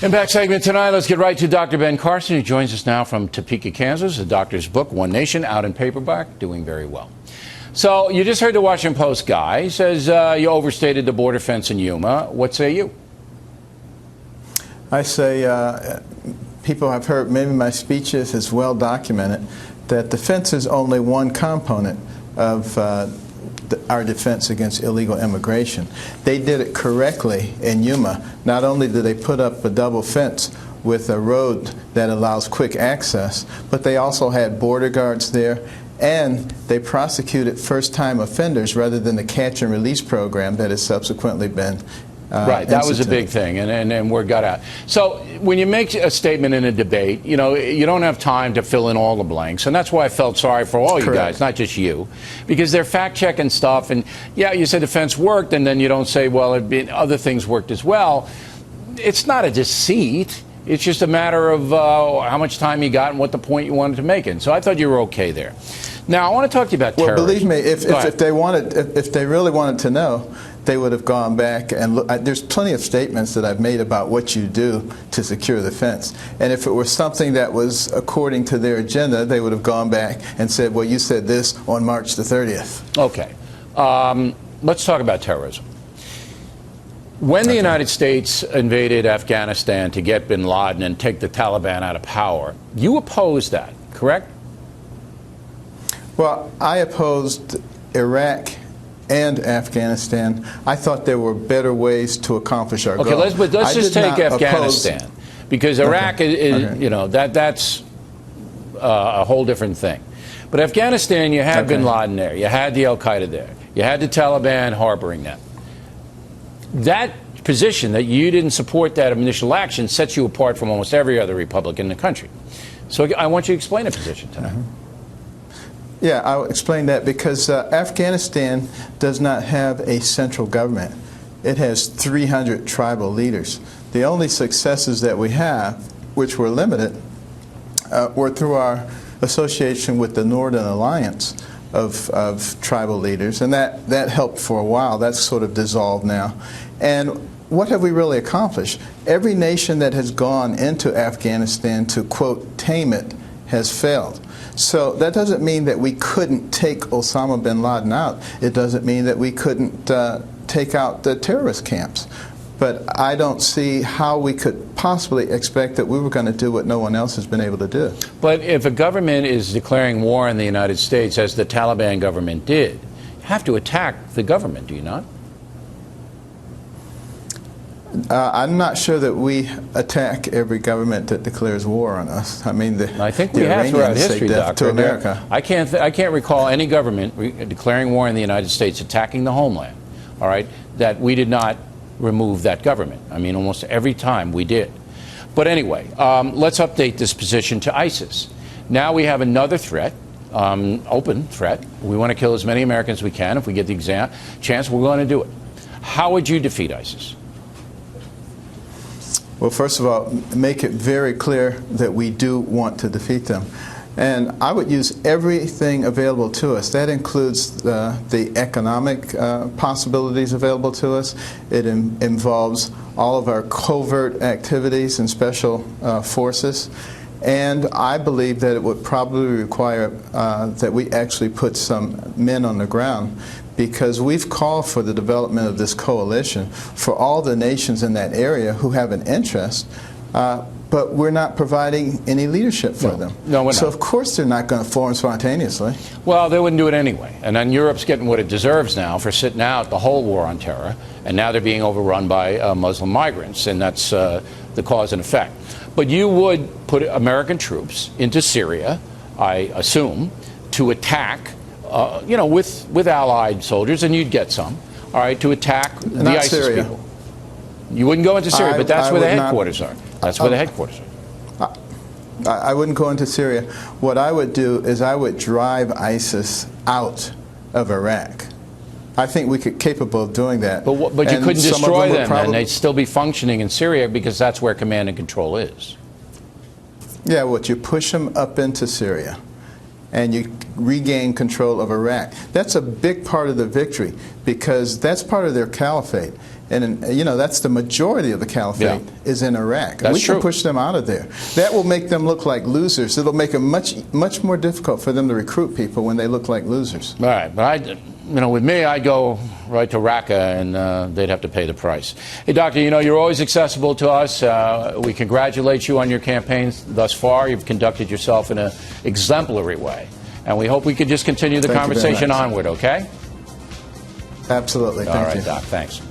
Impact segment tonight. Let's get right to Dr. Ben Carson, who joins us now from Topeka, Kansas. The doctor's book, One Nation, out in paperback, doing very well. So you just heard the Washington Post guy. He says you overstated the border fence in Yuma. What say you? I say people have heard maybe my speeches is well documented that the fence is only one component of our defense against illegal immigration. They did it correctly in Yuma. Not only did they put up a double fence with a road that allows quick access, but they also had border guards there, and they prosecuted first-time offenders rather than the catch and release program that has subsequently been right, that was a big thing, and word got out. So when you make a statement in a debate, you know, you don't have time to fill in all the blanks, and that's why I felt sorry for all you guys, not just you, because they're fact-checking stuff, and yeah, you said the fence worked, and then you don't say, well, other things worked as well. It's not a deceit. It's just a matter of how much time you got and what the point you wanted to make it. So I thought you were okay there. Now, I want to talk to you about terrorism. Well, believe me, if they really wanted to know, they would have gone back and look. There's plenty of statements that I've made about what you do to secure the fence. And if it were something that was according to their agenda, they would have gone back and said, well, you said this on March the 30th. Okay. Let's talk about terrorism. When the United States invaded Afghanistan to get bin Laden and take the Taliban out of power, you opposed that, correct? Well, I opposed Iraq and Afghanistan. I thought there were better ways to accomplish our goal. Okay, let's just take Afghanistan, because Iraq is, you know, that's a whole different thing. But Afghanistan, you had bin Laden there, you had the Al-Qaeda there, you had the Taliban harboring them. That position that you didn't support that initial action sets you apart from almost every other Republican in the country. So I want you to explain a position tonight. Yeah, I'll explain that because Afghanistan does not have a central government. It has 300 tribal leaders. The only successes that we have, which were limited, were through our association with the Northern Alliance of tribal leaders, and that helped for a while. That's sort of dissolved now. And what have we really accomplished? Every nation that has gone into Afghanistan to, quote, tame it has failed. So that doesn't mean that we couldn't take Osama bin Laden out. It doesn't mean that we couldn't take out the terrorist camps. But I don't see how we could possibly expect that we were going to do what no one else has been able to do. But if a government is declaring war on the United States, as the Taliban government did, you have to attack the government, do you not? I'm not sure that we attack every government that declares war on us. I mean, I think we have throughout history, Doctor. To America. I can't recall any government declaring war on the United States, attacking the homeland, all right, that we did not remove that government. I mean, almost every time we did. But anyway, let's update this position to ISIS. Now we have another threat, open threat. We want to kill as many Americans as we can. If we get the chance, we're going to do it. How would you defeat ISIS? Well, first of all, make it very clear that we do want to defeat them. And I would use everything available to us. That includes the economic possibilities available to us. It involves all of our covert activities and special forces. And I believe that it would probably require that we actually put some men on the ground, because we've called for the development of this coalition for all the nations in that area who have an interest, but we're not providing any leadership for them. No, we're not. So of course they're not going to form spontaneously. Well, they wouldn't do it anyway. And then Europe's getting what it deserves now for sitting out the whole war on terror, and now they're being overrun by Muslim migrants, and that's the cause and effect. But you would put American troops into Syria, I assume, to attack, you know, with allied soldiers, and you'd get some, all right, to attack the ISIS Syria. people. You wouldn't go into Syria, but that's where the headquarters are. That's where the headquarters are. I wouldn't go into Syria. What I would do is I would drive ISIS out of Iraq. I think we could capable of doing that. But you couldn't destroy them, and they'd still be functioning in Syria because that's where command and control is. Yeah, you push them up into Syria, and you regain control of Iraq. That's a big part of the victory, because that's part of their caliphate. And, you know, that's the majority of the caliphate is in Iraq. That's we true. can push them out of there. That will make them look like losers. It'll make it much more difficult for them to recruit people when they look like losers. All right, but you know, with me, I'd go right to Raqqa, and they'd have to pay the price. Hey, Doctor, you know, you're always accessible to us. We congratulate you on your campaigns thus far. You've conducted yourself in an exemplary way, and we hope we can just continue the conversation onward, okay? Absolutely. All Thank right, you. Doc, thanks.